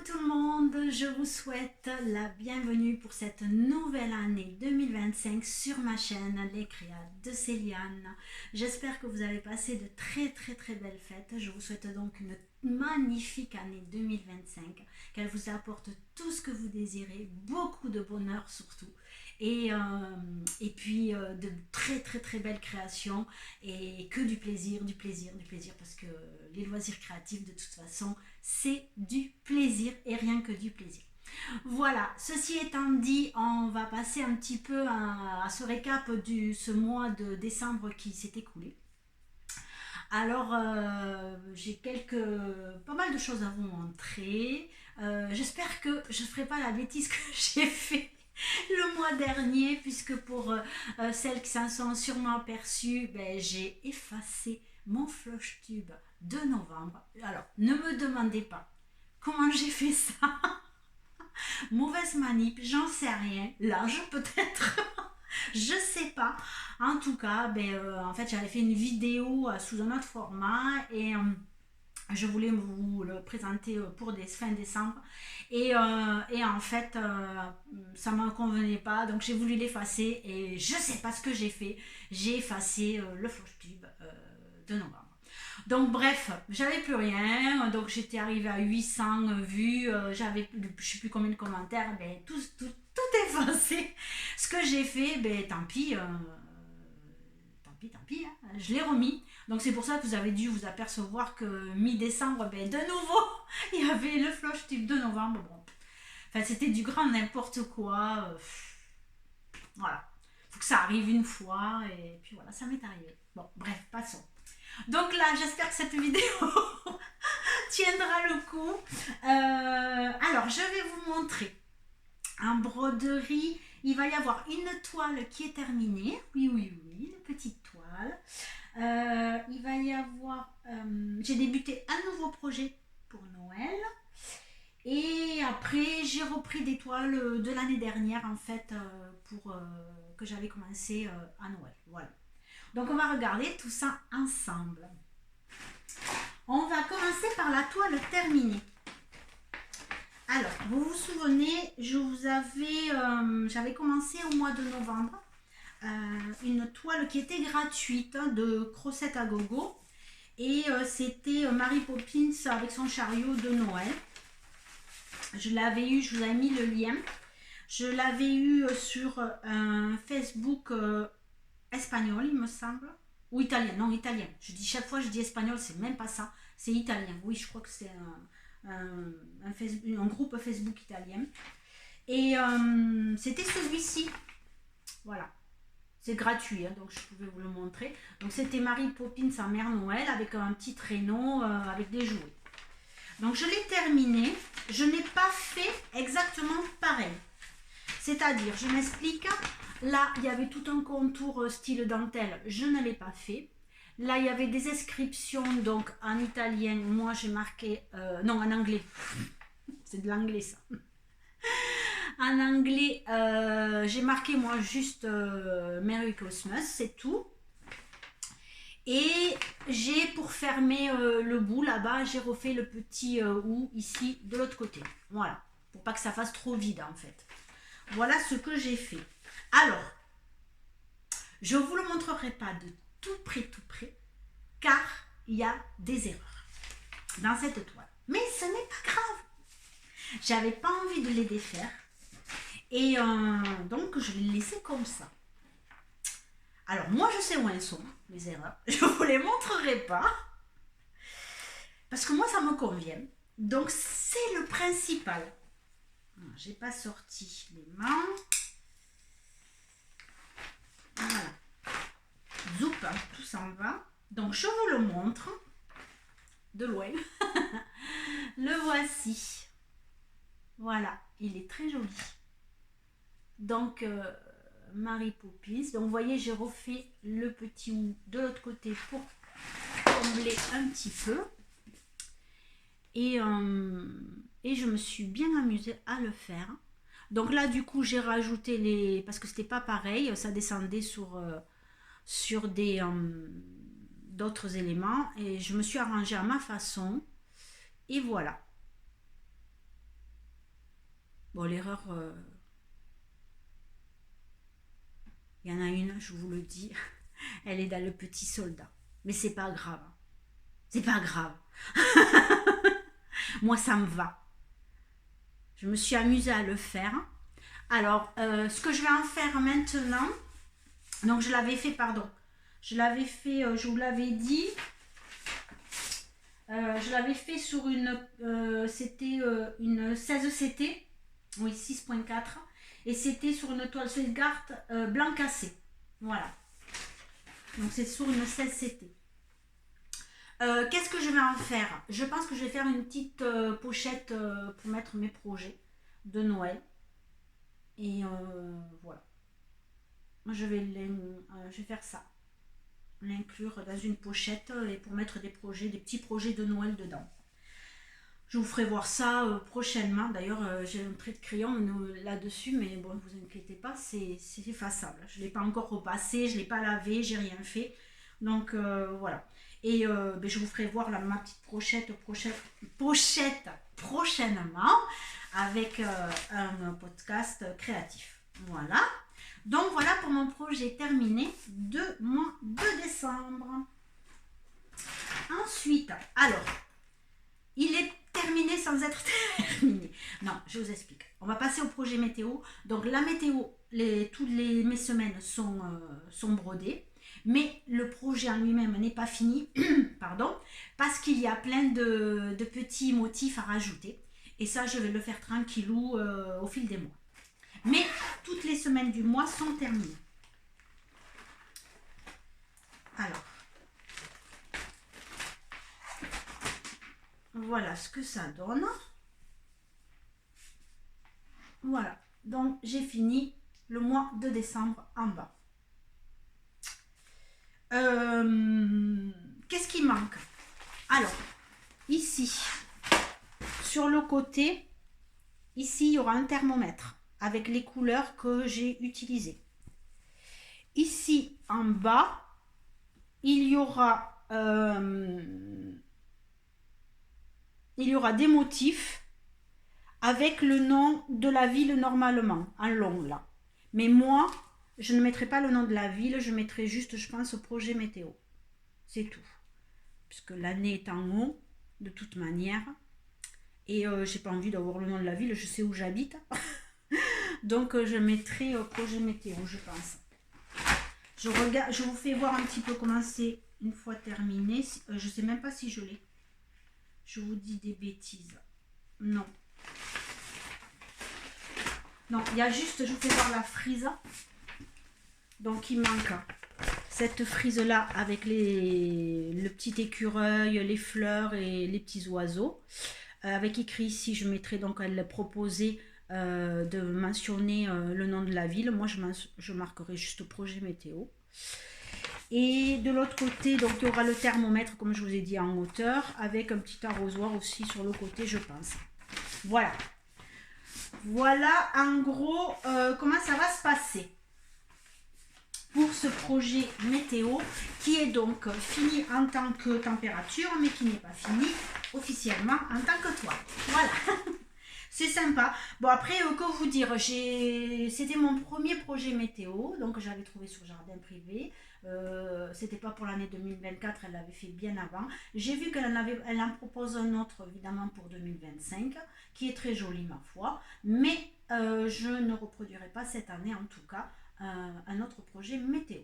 tout le monde, je vous souhaite la bienvenue pour cette nouvelle année 2025 sur ma chaîne Les Créas de Céliane. J'espère que vous avez passé de très belles fêtes. Je vous souhaite donc une magnifique année 2025, qu'elle vous apporte tout ce que vous désirez, beaucoup de bonheur surtout, et puis de très belles créations et que du plaisir, parce que les loisirs créatifs de toute façon c'est du plaisir et rien que du plaisir. Voilà, ceci étant dit, on va passer un petit peu à ce récap de ce mois de décembre qui s'est écoulé. Alors, j'ai pas mal de choses à vous montrer. J'espère que je ne ferai pas la bêtise que j'ai fait le mois dernier, puisque pour celles qui s'en sont sûrement aperçues, j'ai effacé mon flush tube de novembre. Alors, ne me demandez pas comment j'ai fait ça. Mauvaise manip, j'en sais rien. L'âge peut-être. Je sais pas. En tout cas, en fait, j'avais fait une vidéo sous un autre format et je voulais vous le présenter pour fin décembre et en fait ça ne me convenait pas, donc j'ai voulu l'effacer et je sais pas ce que j'ai effacé le flash tube de novembre. Donc bref, j'avais plus rien, donc j'étais arrivée à 800 vues, j'avais je sais plus combien de commentaires, tout effacé. Ce que j'ai fait, tant pis, hein, je l'ai remis. Donc c'est pour ça que vous avez dû vous apercevoir que mi-décembre, de nouveau, il y avait le flush tube de novembre. Bon. Enfin, c'était du grand n'importe quoi. Voilà. Faut que ça arrive une fois et puis voilà, ça m'est arrivé. Bon, bref, passons. Donc là, j'espère que cette vidéo tiendra le coup. Alors, je vais vous montrer en broderie. Il va y avoir une toile qui est terminée. Oui, une petite toile. Il va y avoir... j'ai débuté un nouveau projet pour Noël. Et après, j'ai repris des toiles de l'année dernière, en fait, que j'avais commencé à Noël. Voilà. Donc, on va regarder tout ça ensemble. On va commencer par la toile terminée. Alors, vous vous souvenez, j'avais commencé au mois de novembre une toile qui était gratuite de Crocette à Gogo. Et c'était Mary Poppins avec son chariot de Noël. Je vous avais mis le lien. Je l'avais eu sur un Facebook espagnol, il me semble. Ou italien, non, italien. Chaque fois, je dis espagnol, c'est même pas ça. C'est italien. Oui, je crois que c'est un groupe Facebook italien. Et c'était celui-ci. Voilà. C'est gratuit, hein, donc je pouvais vous le montrer. Donc c'était Mary Poppins en Mère Noël avec un petit traîneau avec des jouets. Donc je l'ai terminé. Je n'ai pas fait exactement pareil. C'est-à-dire, je m'explique. Là, il y avait tout un contour style dentelle. Je ne l'ai pas fait. Là, il y avait des inscriptions donc en italien. Moi, j'ai marqué... non, en anglais. C'est de l'anglais, ça. En anglais, j'ai marqué moi juste Merry Christmas, c'est tout. Et j'ai, pour fermer le bout là-bas, j'ai refait le petit ou ici de l'autre côté. Voilà, pour pas que ça fasse trop vide en fait. Voilà ce que j'ai fait. Alors, je vous le montrerai pas de tout près, car il y a des erreurs dans cette toile. Mais ce n'est pas grave. J'avais pas envie de les défaire. Et donc, je l'ai laissé comme ça. Alors, moi, je sais où elles sont, les erreurs. Je ne vous les montrerai pas. Parce que moi, ça me convient. Donc, c'est le principal. Je n'ai pas sorti les mains. Voilà. Zoup, hein, tout s'en va. Donc, je vous le montre. De loin. Le voici. Voilà. Il est très joli. Donc, Mary Poppins. Donc, vous voyez, j'ai refait le petit ou de l'autre côté pour combler un petit peu. Et je me suis bien amusée à le faire. Donc là, du coup, j'ai rajouté les... Parce que c'était pas pareil, ça descendait sur d'autres éléments. Et je me suis arrangée à ma façon. Et voilà. Bon, l'erreur, il y en a une, je vous le dis, elle est dans le petit soldat. Mais c'est pas grave. C'est pas grave. Moi, ça me va. Je me suis amusée à le faire. Alors, ce que je vais en faire maintenant, donc je l'avais fait, pardon, je l'avais fait, je vous l'avais dit, je l'avais fait sur une, c'était une 16CT, oui 6.4, et c'était sur une toile Sweetgart blanc cassé, voilà, donc c'est sur une 16CT. Qu'est-ce que je vais en faire? Je pense que je vais faire une petite pochette pour mettre mes projets de Noël, et voilà, je vais faire ça, l'inclure dans une pochette et pour mettre des projets, des petits projets de Noël dedans. Je vous ferai voir ça prochainement. D'ailleurs, j'ai un trait de crayon là-dessus, mais bon, ne vous inquiétez pas, c'est effaçable. Je ne l'ai pas encore repassé, je ne l'ai pas lavé, j'ai rien fait. Donc voilà. Et ben, je vous ferai voir ma petite pochette prochainement avec un podcast créatif. Voilà. Donc voilà pour mon projet terminé de mois de décembre. Ensuite, alors, il est terminé sans être terminé. Non, je vous explique. On va passer au projet météo. Donc la météo, toutes mes semaines sont brodées. Mais le projet en lui-même n'est pas fini, pardon, parce qu'il y a plein de petits motifs à rajouter. Et ça, je vais le faire tranquillou au fil des mois. Mais toutes les semaines du mois sont terminées. Alors, voilà ce que ça donne. Voilà, donc j'ai fini le mois de décembre en bas. Qu'est-ce qui manque? Alors, ici, sur le côté, ici, il y aura un thermomètre avec les couleurs que j'ai utilisées. Ici, en bas, il y aura des motifs avec le nom de la ville normalement, en long là. Mais moi, je ne mettrai pas le nom de la ville, je mettrai juste, je pense, projet météo. C'est tout. Puisque l'année est en haut, de toute manière. Et j'ai pas envie d'avoir le nom de la ville, je sais où j'habite. Donc je mettrai projet météo, je pense. Je vous fais voir un petit peu comment c'est une fois terminé. Je sais même pas si je l'ai. Je vous dis des bêtises. Non. Non, il y a juste, je vous fais voir la frise. Donc il manque cette frise là avec le petit écureuil, les fleurs et les petits oiseaux. Avec écrit ici, je mettrai donc, elle proposait de mentionner le nom de la ville. Moi, je marquerai juste projet météo. Et de l'autre côté, donc il y aura le thermomètre, comme je vous ai dit, en hauteur, avec un petit arrosoir aussi sur le côté, je pense. Voilà. Voilà en gros comment ça va se passer pour ce projet météo qui est donc fini en tant que température, mais qui n'est pas fini officiellement en tant que toile. Voilà. C'est sympa. Bon, après, que vous dire, c'était mon premier projet météo, donc j'avais trouvé sur Jardin Privé. C'était pas pour l'année 2024, elle l'avait fait bien avant. J'ai vu qu'elle en propose un autre, évidemment, pour 2025, qui est très joli, ma foi. Mais je ne reproduirai pas cette année, en tout cas, un autre projet météo.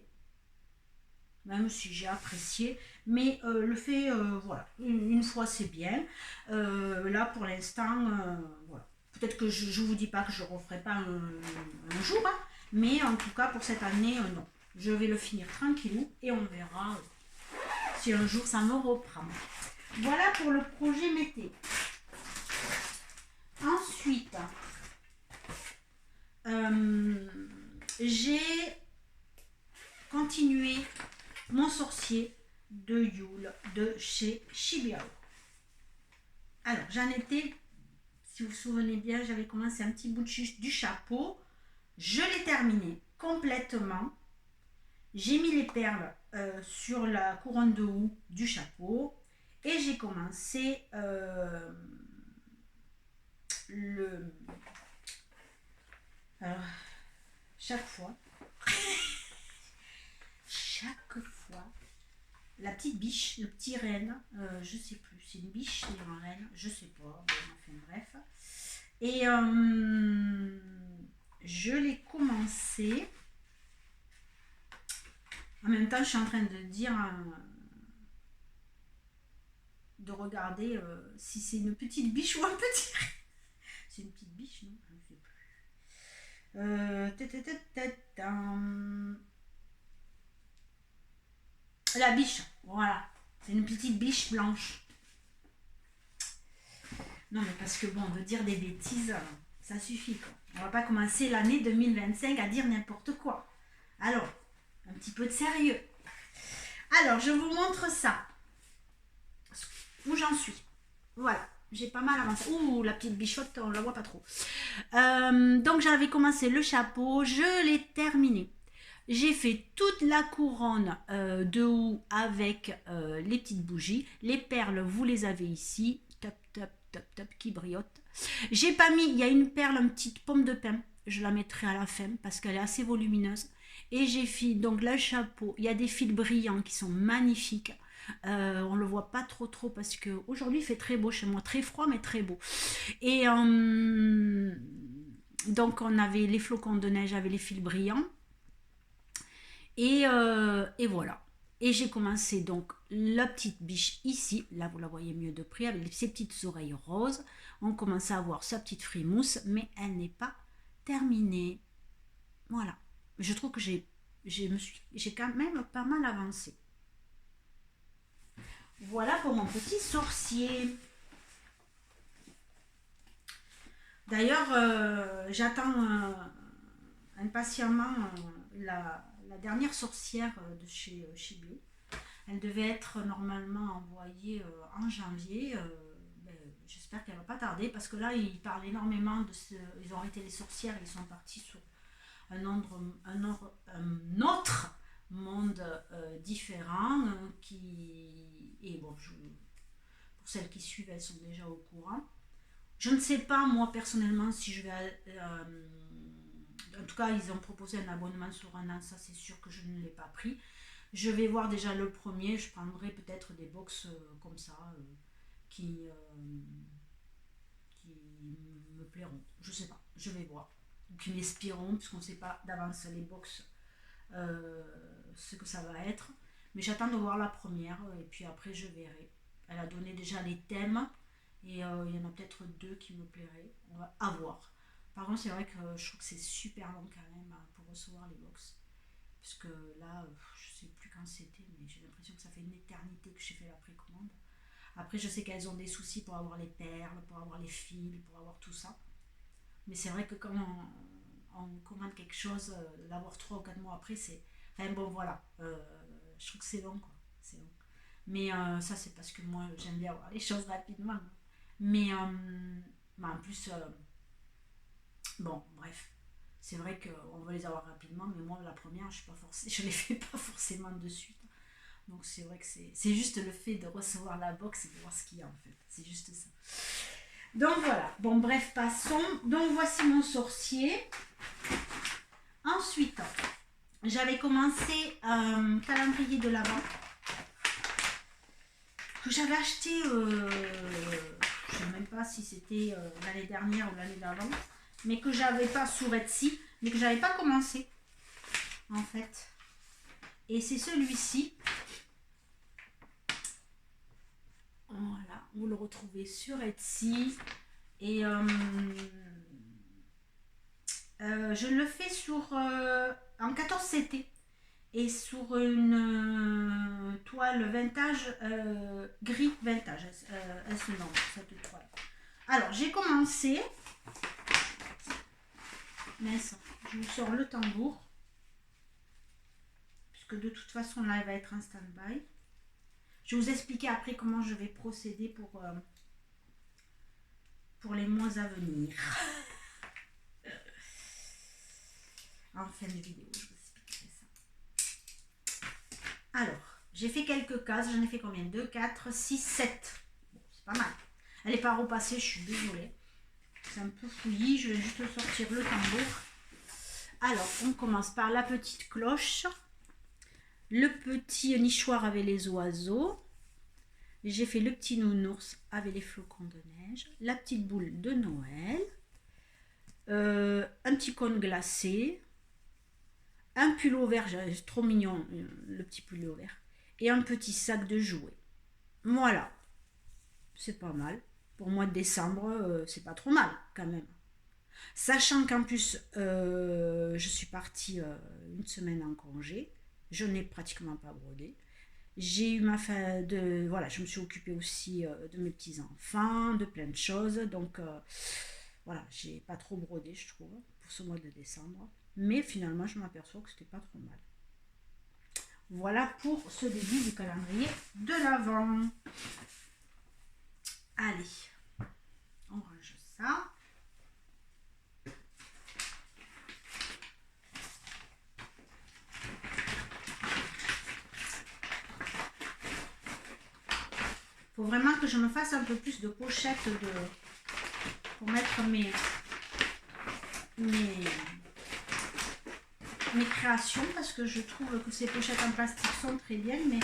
Même si j'ai apprécié, mais le fait, voilà, une fois c'est bien. Là pour l'instant, voilà. Peut-être que je ne vous dis pas que je ne referai pas un jour, hein, mais en tout cas pour cette année, non. Je vais le finir tranquillou et on verra si un jour ça me reprend. Voilà pour le projet météo. Ensuite, j'ai continué mon sorcier de Yule de chez Shibiao. Alors, j'en étais, si vous vous souvenez bien, j'avais commencé un petit bout du chapeau. Je l'ai terminé complètement. J'ai mis les perles sur la couronne de houx du chapeau. Et j'ai commencé Alors, chaque fois, la petite biche, le petit renne, je sais plus, c'est une biche, c'est un renne, je sais pas, bon, enfin bref. Et je l'ai commencé. En même temps, je suis en train de dire, de regarder si c'est une petite biche ou un petit renne. C'est une petite biche, non? Je ne sais plus. La biche, voilà. C'est une petite biche blanche. Non, mais parce que bon, de dire des bêtises, ça suffit quoi. On va pas commencer l'année 2025 à dire n'importe quoi. Alors, un petit peu de sérieux. Alors, je vous montre ça. Où j'en suis. Voilà. J'ai pas mal avancé. Ouh, la petite bichotte, on la voit pas trop. Donc, j'avais commencé le chapeau. Je l'ai terminé. J'ai fait toute la couronne de haut avec les petites bougies. Les perles, vous les avez ici. Top, top, top, top, qui brillottent. J'ai pas mis, il y a une perle, une petite pomme de pin. Je la mettrai à la fin parce qu'elle est assez volumineuse. Et j'ai fait donc le chapeau. Il y a des fils brillants qui sont magnifiques. On le voit pas trop parce que aujourd'hui il fait très beau chez moi, très froid mais très beau. Et donc on avait les flocons de neige avec les fils brillants. Et voilà. Et j'ai commencé donc la petite biche ici, là vous la voyez mieux de près, avec ses petites oreilles roses. On commence à voir sa petite frimousse, mais elle n'est pas terminée. Voilà. Je trouve que j'ai quand même pas mal avancé. Voilà pour mon petit sorcier. D'ailleurs, j'attends impatiemment la dernière sorcière de chez Bio. Elle devait être normalement envoyée en janvier. J'espère qu'elle ne va pas tarder parce que là, ils parlent énormément de ce. Ils ont arrêté les sorcières, ils sont partis sur un autre monde différent et bon, pour celles qui suivent, elles sont déjà au courant. Je ne sais pas moi personnellement si je vais en tout cas ils ont proposé un abonnement sur un an, ça c'est sûr que je ne l'ai pas pris. Je vais voir déjà le premier, je prendrai peut-être des box comme ça qui me plairont, je sais pas, je vais voir, ou qui m'inspireront puisqu'on ne sait pas d'avance les box ce que ça va être, mais j'attends de voir la première et puis après je verrai. Elle a donné déjà les thèmes et il y en a peut-être 2 qui me plairaient, on va avoir. Par contre c'est vrai que je trouve que c'est super long quand même pour recevoir les box, parce que là je sais plus quand c'était, mais j'ai l'impression que ça fait une éternité que j'ai fait la précommande. Après je sais qu'elles ont des soucis pour avoir les perles, pour avoir les fils, pour avoir tout ça, mais c'est vrai que quand on commande quelque chose, l'avoir 3 ou 4 mois après, c'est. Enfin bon, voilà. Je trouve que c'est long, quoi. C'est long. Mais ça, c'est parce que moi, j'aime bien avoir les choses rapidement. Mais en plus, bon, bref. C'est vrai qu'on veut les avoir rapidement, mais moi, la première, je les fais pas forcément de suite. Donc c'est vrai que c'est juste le fait de recevoir la box et de voir ce qu'il y a en fait. C'est juste ça. Donc voilà, bon bref, passons. Donc voici mon sorcier. Ensuite, j'avais commencé un calendrier de l'Avent que j'avais acheté, je ne sais même pas si c'était l'année dernière ou l'année d'avant, mais que j'avais pas sur Etsy, mais que j'avais pas commencé en fait. Et c'est celui-ci. Voilà, vous le retrouvez sur Etsy. Et je le fais en 14 CT et sur une toile vintage, gris vintage. Non, cette toile. Alors, j'ai commencé. Mince, je vous sors le tambour. Puisque de toute façon, là, elle va être en stand-by. Je vais vous expliquer après comment je vais procéder pour les mois à venir. En fin de vidéo, je vous expliquerai ça. Alors, j'ai fait quelques cases. J'en ai fait combien? 2, 4, 6, 7. Bon, c'est pas mal. Elle n'est pas repassée, je suis désolée. C'est un peu fouillis. Je vais juste sortir le tambour. Alors, on commence par la petite cloche, le petit nichoir avec les oiseaux. J'ai fait le petit nounours avec les flocons de neige, la petite boule de Noël, un petit cône glacé, un pull vert, c'est trop mignon le petit pull vert, et un petit sac de jouets. Voilà, c'est pas mal. Pour mois de décembre, c'est pas trop mal quand même. Sachant qu'en plus, je suis partie une semaine en congé, je n'ai pratiquement pas brodé. J'ai eu ma fin de. Voilà, je me suis occupée aussi de mes petits-enfants, de plein de choses. Donc, voilà, j'ai pas trop brodé, je trouve, pour ce mois de décembre. Mais finalement, je m'aperçois que c'était pas trop mal. Voilà pour ce début du calendrier de l'Avent. Allez, on range ça. Faut vraiment que je me fasse un peu plus de pochettes pour mettre mes créations, parce que je trouve que ces pochettes en plastique sont très bien, mais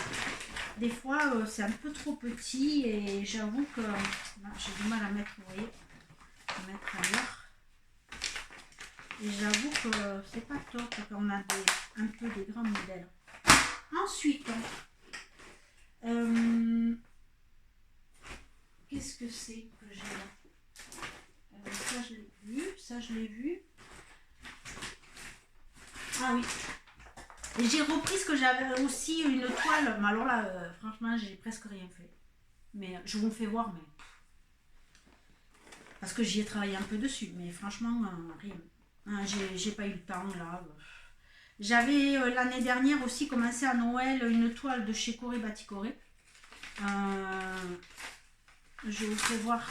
des fois c'est un peu trop petit et j'avoue que j'ai du mal à mettre, vous voyez, à mettre ailleurs. Et j'avoue que c'est pas top quand on a un peu des grands modèles. Ensuite, qu'est-ce que c'est que j'ai là? Ça je l'ai vu, ça je l'ai vu. Ah oui. Et j'ai repris ce que j'avais aussi, une toile. Mais alors là, franchement, j'ai presque rien fait. Mais je vous fais voir, mais. Parce que j'y ai travaillé un peu dessus, mais franchement, rien. J'ai pas eu le temps là. J'avais l'année dernière aussi commencé à Noël une toile de chez Corée Baticoré. Je vous fais voir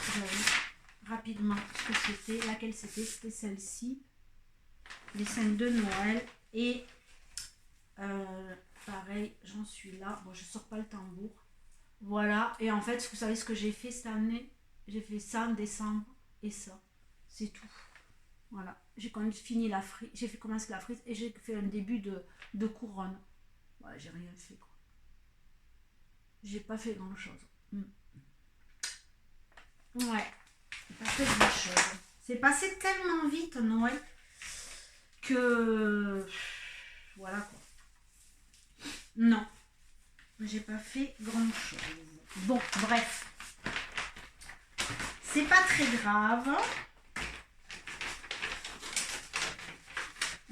rapidement ce que c'était, laquelle c'était. C'était celle-ci. Les scènes de Noël. Et pareil, j'en suis là. Bon, je sors pas le tambour. Voilà. Et en fait, vous savez ce que j'ai fait cette année? J'ai fait ça en décembre et ça. C'est tout. Voilà. J'ai quand même fini la frise. J'ai fait commencer la frise et j'ai fait un début de couronne. Voilà, j'ai rien fait quoi. J'ai pas fait grand chose. Ouais. J'ai pas fait grand chose. C'est passé tellement vite Noël que voilà quoi. Non, j'ai pas fait grand chose. Bon, bref, c'est pas très grave.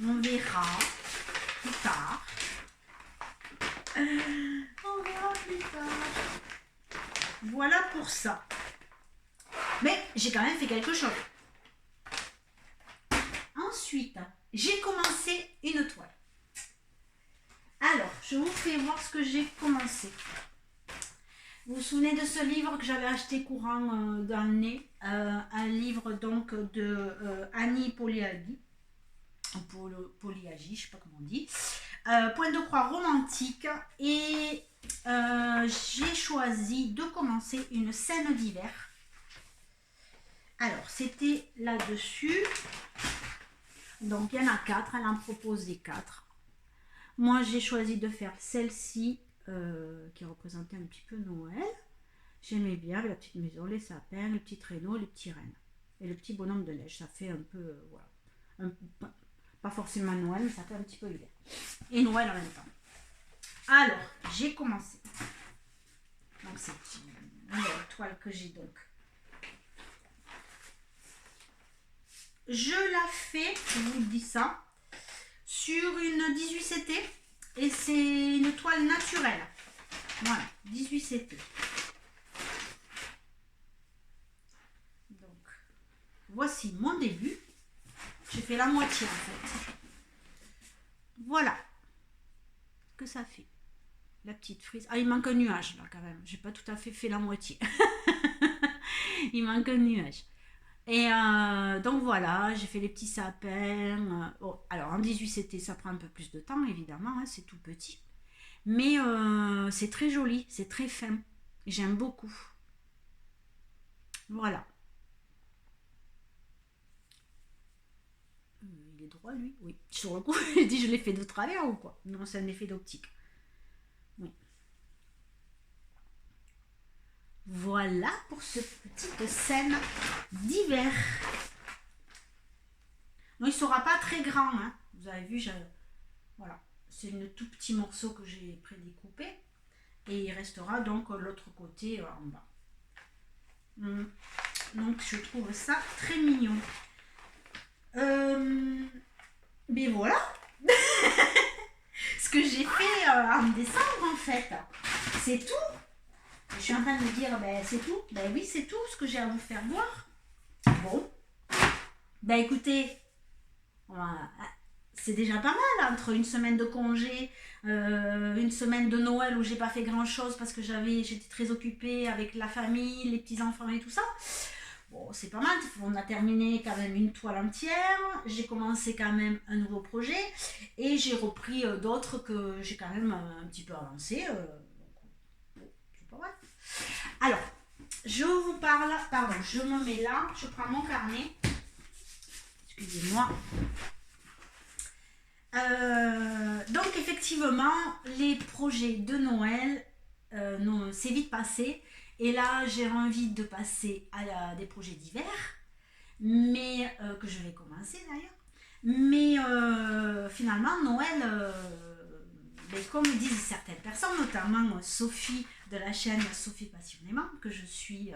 On verra plus tard. On verra plus tard. Voilà pour ça. Mais j'ai quand même fait quelque chose. Ensuite, j'ai commencé une toile. Alors, je vous fais voir ce que j'ai commencé. Vous vous souvenez de ce livre que j'avais acheté courant d'année, un livre donc de Annie Poliagi, Poliagi, je sais pas comment on dit, Point de croix romantique, et j'ai choisi de commencer une scène d'hiver. Alors, c'était là-dessus. Donc, il y en a 4, elle en propose des 4. Moi, j'ai choisi de faire celle-ci, qui représentait un petit peu Noël. J'aimais bien la petite maison, les sapins, le petit traîneau, les petits rennes. Et le petit bonhomme de neige, ça fait un peu, voilà. Pas forcément Noël, mais ça fait un petit peu hiver. Et Noël en même temps. Alors, j'ai commencé. Donc, c'est une nouvelle toile que j'ai donc. Je la fais, je vous dis ça, sur une 18 CT. Et c'est une toile naturelle. Voilà, 18 CT. Donc, voici mon début. J'ai fait la moitié en fait. Voilà. Que ça fait. La petite frise. Ah, il manque un nuage là quand même. J'ai pas tout à fait la moitié. Il manque un nuage. Et donc voilà, j'ai fait les petits sapins. Oh, alors en 18 CT, ça prend un peu plus de temps évidemment, hein, c'est tout petit. Mais c'est très joli, c'est très fin. J'aime beaucoup. Voilà. Il est drôle droit, lui. Oui. Sur le coup, il dit, je l'ai fait de travers ou quoi? Non, c'est un effet d'optique. Oui. Voilà pour cette petite scène d'hiver. Non, il ne sera pas très grand, hein. Vous avez vu, voilà. C'est un tout petit morceau que j'ai prédécoupé. Et il restera donc l'autre côté en bas. Donc je trouve ça très mignon. Mais voilà. Ce que j'ai fait en décembre en fait. C'est tout. Je suis en train de me dire, ben c'est tout. Ben oui, c'est tout ce que j'ai à vous faire voir. Bon. Ben écoutez, c'est déjà pas mal entre une semaine de congé, une semaine de Noël où j'ai pas fait grand chose parce que j'étais très occupée avec la famille, les petits enfants et tout ça. Bon, c'est pas mal, on a terminé quand même une toile entière, j'ai commencé quand même un nouveau projet et j'ai repris d'autres que j'ai quand même un petit peu avancé. Bon, c'est pas mal. Alors, je vous parle, pardon, je me mets là, je prends mon carnet. Excusez-moi. Donc effectivement, les projets de Noël, c'est vite passé. Et là, j'ai envie de passer à des projets d'hiver, mais que je vais commencer d'ailleurs. Mais finalement, Noël, comme disent certaines personnes, notamment Sophie de la chaîne Sophie Passionnément, que je suis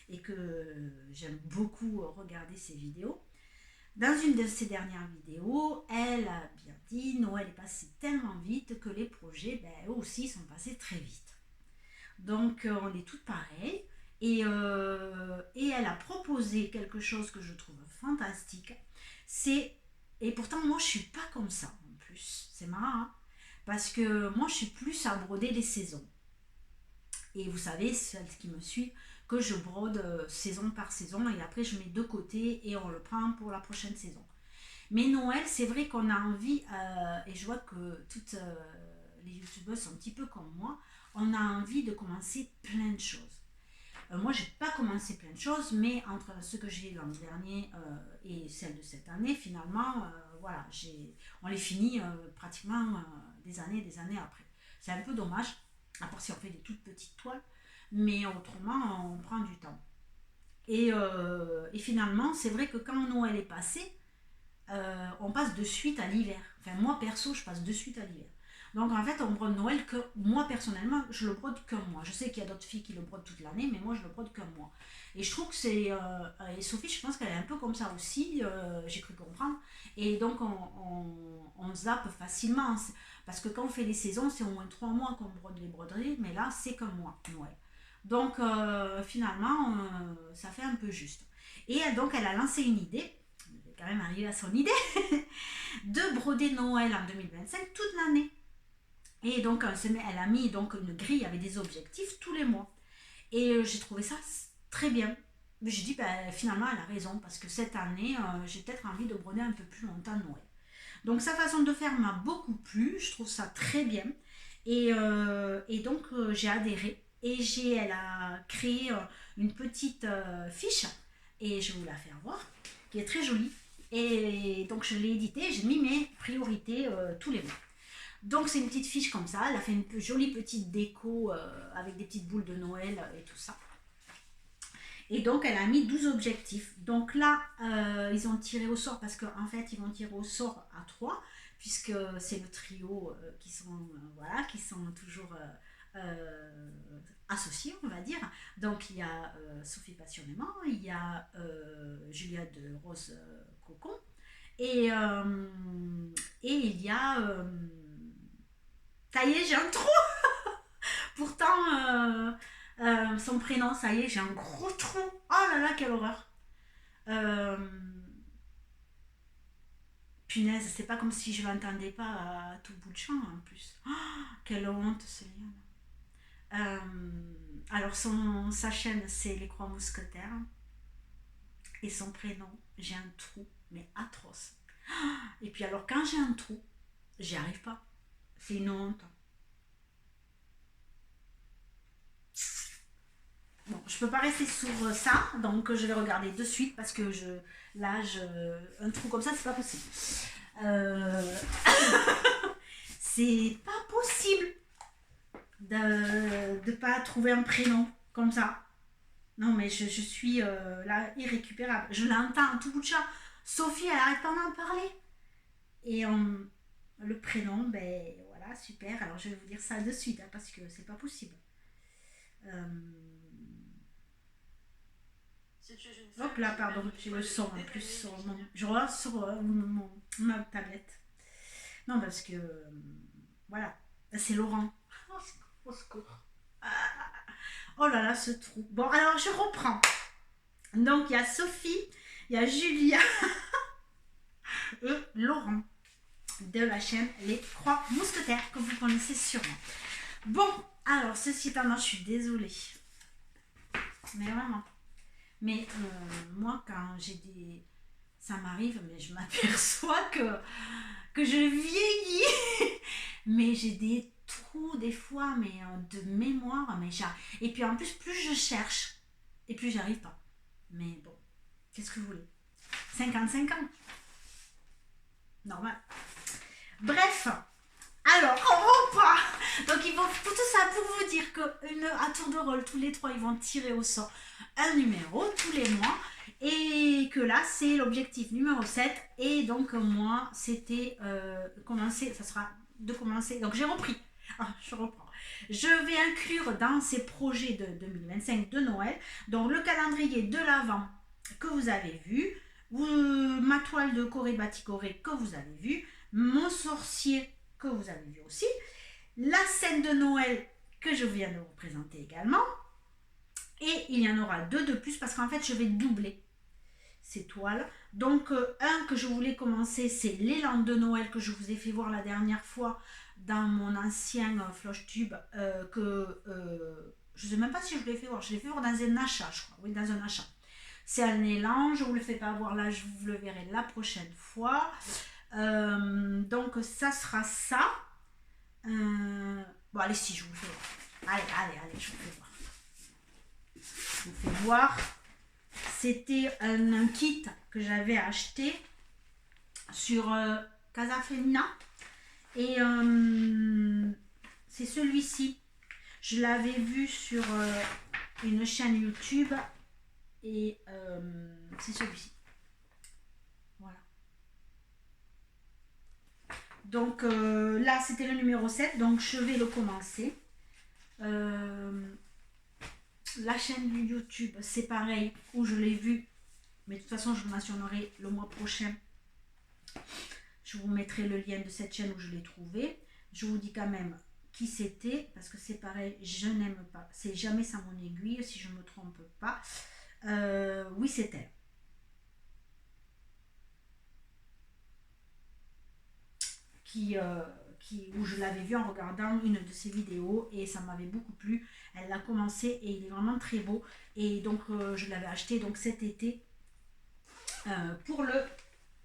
et que j'aime beaucoup regarder ses vidéos. Dans une de ses dernières vidéos, elle a bien dit Noël est passé tellement vite que les projets, eux aussi, sont passés très vite. Donc, on est toutes pareilles. Et elle a proposé quelque chose que je trouve fantastique. Et pourtant, moi, je ne suis pas comme ça en plus. C'est marrant, hein, parce que moi, je suis plus à broder les saisons. Et vous savez, celles qui me suivent, que je brode saison par saison et après je mets de côté et on le prend pour la prochaine saison. Mais Noël, c'est vrai qu'on a envie, et je vois que toutes les youtubeuses sont un petit peu comme moi, on a envie de commencer plein de choses. Moi, j'ai pas commencé plein de choses, mais entre ce que j'ai l'an dernier et celle de cette année, finalement, voilà, on les finit pratiquement des années après. C'est un peu dommage, à part si on fait des toutes petites toiles, mais autrement, on prend du temps. Et finalement, c'est vrai que quand Noël est passé, on passe de suite à l'hiver. Enfin, moi, perso, je passe de suite à l'hiver. Donc, en fait, on brode Noël que moi, personnellement, je le brode que moi. Je sais qu'il y a d'autres filles qui le brodent toute l'année, mais moi, je le brode que moi. Et je trouve que c'est... et Sophie, je pense qu'elle est un peu comme ça aussi, j'ai cru comprendre. Et donc, on zappe facilement. Parce que quand on fait les saisons, c'est au moins 3 mois qu'on brode les broderies, mais là, c'est comme moi, Noël. Donc, finalement, ça fait un peu juste. Et donc, elle a lancé une idée, elle est quand même arrivée à son idée, de broder Noël en 2025 toute l'année. Et donc, elle a mis donc une grille avec des objectifs tous les mois. Et j'ai trouvé ça très bien. Mais j'ai dit, finalement, elle a raison, parce que cette année, j'ai peut-être envie de broder un peu plus longtemps Noël. Donc, sa façon de faire m'a beaucoup plu, je trouve ça très bien. Et donc, j'ai adhéré. Et elle a créé une petite fiche, et je vais vous la faire voir, qui est très jolie. Et donc, je l'ai éditée, j'ai mis mes priorités tous les mois. Donc c'est une petite fiche comme ça, elle a fait une jolie petite déco avec des petites boules de Noël et tout ça. Et donc elle a mis 12 objectifs. Donc là, ils ont tiré au sort parce qu'en fait ils vont tirer au sort à 3, puisque c'est le trio qui sont toujours associés, on va dire. Donc il y a Sophie Passionnément, il y a Julia de Rose Cocon, et il y a... ça y est, j'ai un trou. Pourtant, son prénom, ça y est, j'ai un gros trou. Oh là là, quelle horreur. Punaise, c'est pas comme si je l'entendais pas à tout bout de champ en plus. Oh, quelle honte, ce lien. Alors, sa chaîne, c'est Les Croix Mousquetaires. Et son prénom, j'ai un trou, mais atroce. Et puis alors, quand j'ai un trou, j'y arrive pas. C'est une honte. Bon, je peux pas rester sur ça, donc je vais regarder de suite parce que un trou comme ça, c'est pas possible. C'est pas possible de pas trouver un prénom comme ça. Non, mais je suis là irrécupérable. Je l'entends à tout bout de champ. Sophie, elle arrête pas d'en parler. Et le prénom, ben voilà, super. Alors je vais vous dire ça de suite hein, parce que c'est pas possible. Hop là, pardon, j'ai le son en plus sur mon. Je regarde sur ma tablette. Non, parce que voilà, c'est Laurent. Au secours. Oh là là, ce trou. Bon, alors je reprends. Donc il y a Sophie, il y a Julia et Laurent de la chaîne Les Trois Mousquetaires que vous connaissez sûrement. Bon, alors ceci étant, je suis désolée. Mais vraiment. Mais moi, quand j'ai des... Ça m'arrive, mais je m'aperçois que je vieillis. Mais j'ai des trous des fois, mais de mémoire. Mais et puis en plus je cherche, et plus j'arrive pas. Mais bon, qu'est-ce que vous voulez, 55 ans. Normal. Bref, alors on reprend. Donc il faut tout ça pour vous dire qu'à tour de rôle, tous les trois ils vont tirer au sort un numéro tous les mois. Et que là c'est l'objectif numéro 7. Et donc moi c'était commencer, ça sera de commencer. Donc j'ai repris. Je reprends. Je vais inclure dans ces projets de 2025 de Noël, donc le calendrier de l'Avent que vous avez vu, ma toile de Corée Baticoré que vous avez vu, mon sorcier que vous avez vu aussi, la scène de Noël que je viens de vous présenter également, et il y en aura deux de plus parce qu'en fait je vais doubler ces toiles. Donc un que je voulais commencer, c'est l'élan de Noël que je vous ai fait voir la dernière fois dans mon ancien flash tube que je ne sais même pas si je l'ai fait voir, je l'ai fait voir dans un achat, je crois, oui, dans un achat. C'est un élan, je ne vous le fais pas voir là, je vous le verrai la prochaine fois. Donc ça sera ça. Bon allez, si je vous le fais voir. Allez, je vous fais voir. Je vous fais voir. C'était un kit que j'avais acheté sur Casa Femina. Et c'est celui-ci. Je l'avais vu sur une chaîne YouTube. Et c'est celui-ci. Voilà. Donc là, c'était le numéro 7. Donc je vais le commencer. La chaîne du YouTube, c'est pareil, où je l'ai vu. Mais de toute façon, je vous mentionnerai le mois prochain. Je vous mettrai le lien de cette chaîne où je l'ai trouvé. Je vous dis quand même qui c'était, parce que c'est pareil, je n'aime pas. C'est jamais sans mon aiguille, si je ne me trompe pas. Oui, c'est elle. Où je l'avais vu en regardant une de ses vidéos et ça m'avait beaucoup plu. Elle l'a commencé et il est vraiment très beau. Et donc, je l'avais acheté donc cet été pour le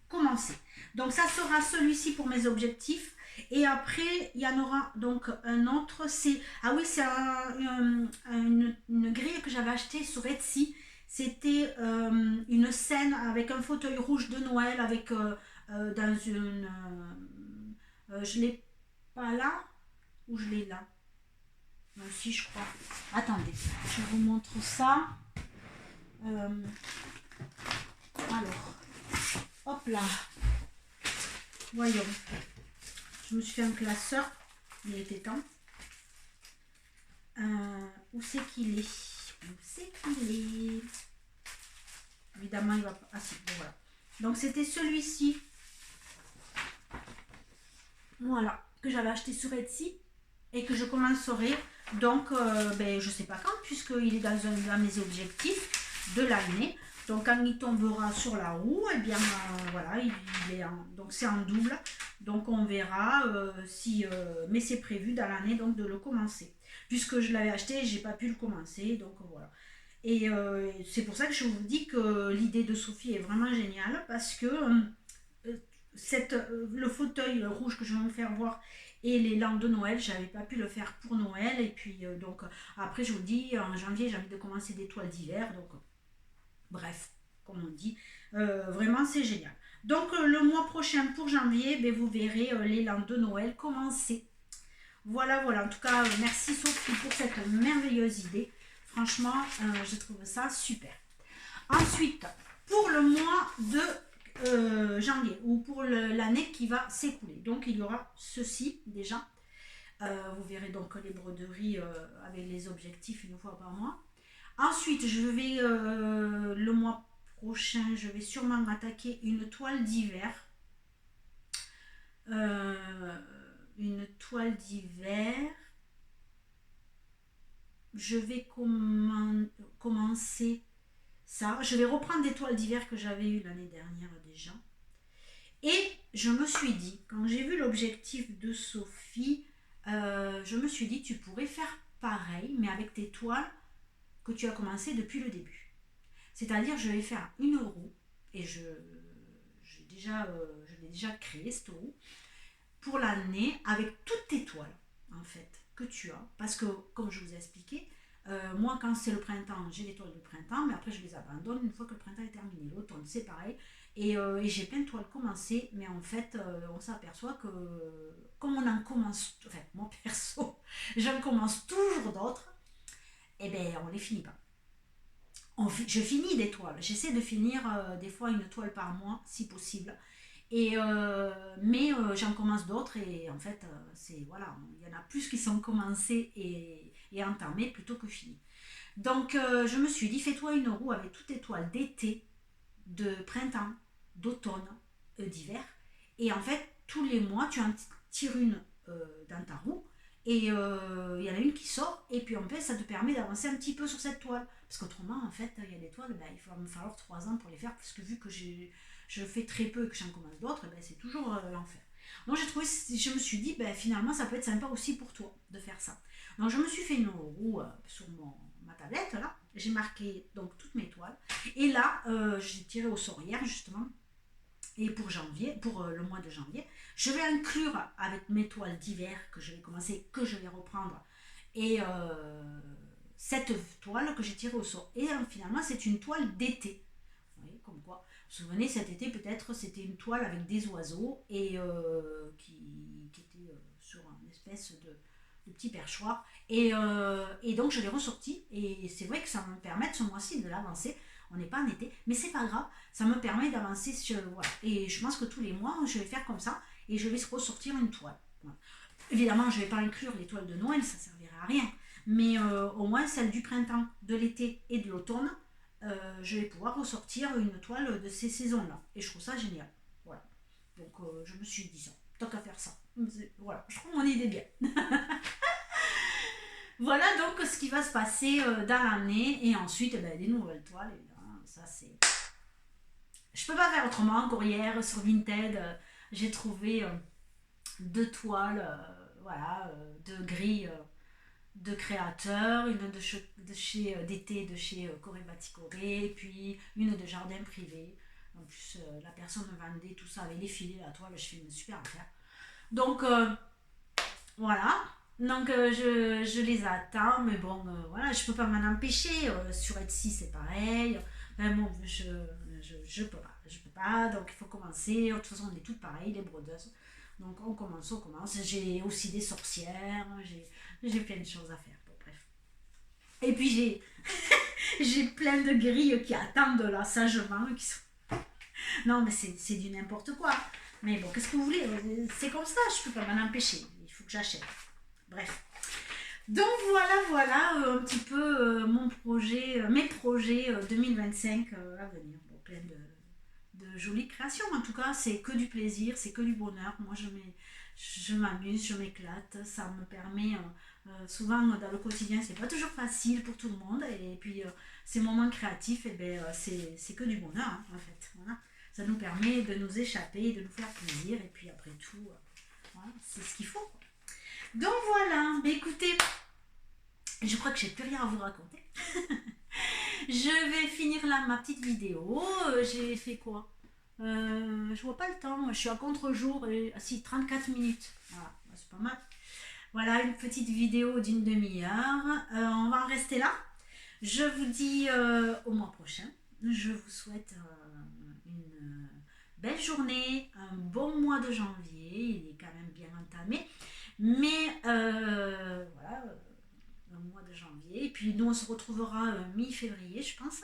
commencer. Donc, ça sera celui-ci pour mes objectifs. Et après, il y en aura donc un autre. C'est une grille que j'avais achetée sur Etsy. C'était une scène avec un fauteuil rouge de Noël avec dans une... je l'ai pas là ou je l'ai là. Non, si, je crois. Attendez, je vous montre ça. Alors, hop là. Voyons. Je me suis fait un classeur. Il était temps. Où c'est qu'il est? Où c'est qu'il est? Évidemment, il va pas... Ah si, bon, voilà. Donc, c'était celui-ci. Voilà, que j'avais acheté sur Etsy et que je commencerai donc je sais pas quand, puisqu'il est dans mes objectifs de l'année. Donc quand il tombera sur la roue, et bien voilà, donc c'est en double. Donc on verra si mais c'est prévu dans l'année donc de le commencer. Puisque je l'avais acheté, j'ai pas pu le commencer, donc voilà. Et c'est pour ça que je vous dis que l'idée de Sophie est vraiment géniale parce que le fauteuil rouge que je vais vous faire voir et les lampes de Noël, j'avais pas pu le faire pour Noël. Et puis donc après je vous dis en janvier j'ai envie de commencer des toiles d'hiver. Donc bref, comme on dit, vraiment c'est génial. Donc le mois prochain pour janvier, ben, vous verrez l'élan de Noël commencer. Voilà, voilà. En tout cas, merci Sophie pour cette merveilleuse idée. Franchement, je trouve ça super. Ensuite, pour le mois de janvier, ou pour l'année qui va s'écouler. Donc, il y aura ceci déjà. Vous verrez donc les broderies avec les objectifs une fois par mois. Ensuite, je vais, le mois prochain, je vais sûrement attaquer une toile d'hiver. Une toile d'hiver. Je vais commencer ça. Je vais reprendre des toiles d'hiver que j'avais eues l'année dernière déjà. Et je me suis dit, quand j'ai vu l'objectif de Sophie, je me suis dit, tu pourrais faire pareil, mais avec tes toiles que tu as commencé depuis le début. C'est-à-dire, je vais faire une roue, et je l'ai déjà créé cette roue, pour l'année, avec toutes tes toiles, en fait, que tu as. Parce que, comme je vous ai expliqué, moi, quand c'est le printemps, j'ai les toiles de printemps, mais après, je les abandonne une fois que le printemps est terminé. L'automne, c'est pareil. Et j'ai plein de toiles commencées, mais en fait, on s'aperçoit que, comme on en commence, enfin, moi perso, j'en commence toujours d'autres, et bien, on les finit pas. Je finis des toiles. J'essaie de finir des fois une toile par mois, si possible. Mais j'en commence d'autres et en fait, c'est voilà, il y en a plus qui sont commencés et entamés plutôt que finis. Donc, je me suis dit, fais-toi une roue avec toutes tes toiles d'été, de printemps, d'automne, d'hiver. Et en fait, tous les mois, tu en tires une dans ta roue. Et il y en a une qui sort. Et puis en fait, ça te permet d'avancer un petit peu sur cette toile. Parce qu'autrement, en fait, il y a des toiles, ben, il va me falloir 3 ans pour les faire. Parce que vu que je fais très peu et que j'en commence d'autres, ben, c'est toujours l'enfer. Donc je me suis dit, ben, finalement, ça peut être sympa aussi pour toi de faire ça. Donc je me suis fait une roue sur ma tablette, là. J'ai marqué donc toutes mes toiles. Et là, j'ai tiré au sort hier, justement. Et pour janvier, pour le mois de janvier, je vais inclure avec mes toiles d'hiver que je vais commencer, que je vais reprendre, et cette toile que j'ai tirée au sort. Et finalement, c'est une toile d'été. Vous voyez, comme quoi. Vous vous souvenez, cet été, peut-être, c'était une toile avec des oiseaux et qui était sur une espèce de petit perchoir. Et donc, je l'ai ressorti. Et c'est vrai que ça me permet ce mois-ci de l'avancer. On n'est pas en été, mais c'est pas grave, ça me permet d'avancer sur. Voilà. Et je pense que tous les mois, je vais faire comme ça et je vais ressortir une toile. Voilà. Évidemment, je ne vais pas inclure les toiles de Noël, ça ne servirait à rien. Mais au moins celle du printemps, de l'été et de l'automne, je vais pouvoir ressortir une toile de ces saisons-là. Et je trouve ça génial. Voilà. Donc je me suis dit ça. Tant qu'à faire ça. Voilà, je trouve mon idée bien. Voilà donc ce qui va se passer dans l'année. Et ensuite, ben, des nouvelles toiles. Ça, c'est. Je peux pas faire autrement. Courrière, sur Vinted, j'ai trouvé 2 toiles, voilà, de grilles de créateurs, une de chez d'été de chez Corée Corée, et puis une de jardin privé. En plus, la personne me vendait tout ça avec les filets, la toile, je fais une super affaire. Donc, voilà. Donc, je les attends, mais bon, voilà, je peux pas m'en empêcher. Sur Etsy, c'est pareil. Enfin, bon, je peux pas. Je peux pas, donc il faut commencer. De toute façon, on est toutes pareilles, les brodeuses. Donc, on commence, on commence. J'ai aussi des sorcières, j'ai plein de choses à faire. Bon, bref. Et puis, j'ai plein de grilles qui attendent là, sagement. Qui sont... Non, mais c'est du n'importe quoi. Mais bon, qu'est-ce que vous voulez? C'est comme ça, je peux pas m'en empêcher. Il faut que j'achète. Bref. Donc voilà un petit peu mon projet, mes projets 2025 à venir. Bon, plein de jolies créations. En tout cas, c'est que du plaisir, c'est que du bonheur. Moi, je m'amuse, je m'éclate. Ça me permet, souvent dans le quotidien, c'est pas toujours facile pour tout le monde. Et puis, ces moments créatifs, eh ben, c'est que du bonheur, hein, en fait. Voilà. Ça nous permet de nous échapper, de nous faire plaisir. Et puis, après tout, voilà, c'est ce qu'il faut. Donc voilà, mais écoutez, je crois que j'ai plus rien à vous raconter. Je vais finir là ma petite vidéo. J'ai fait quoi? Je vois pas le temps. Je suis à contre-jour. Si, 34 minutes. Voilà, c'est pas mal. Voilà, une petite vidéo d'une demi-heure. On va en rester là. Je vous dis au mois prochain. Je vous souhaite belle journée, un bon mois de janvier, il est quand même bien entamé. Mais voilà, le mois de janvier. Et puis nous, on se retrouvera mi-février, je pense.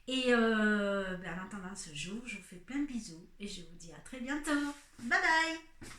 Et en attendant ce jour, je vous fais plein de bisous et je vous dis à très bientôt. Bye bye!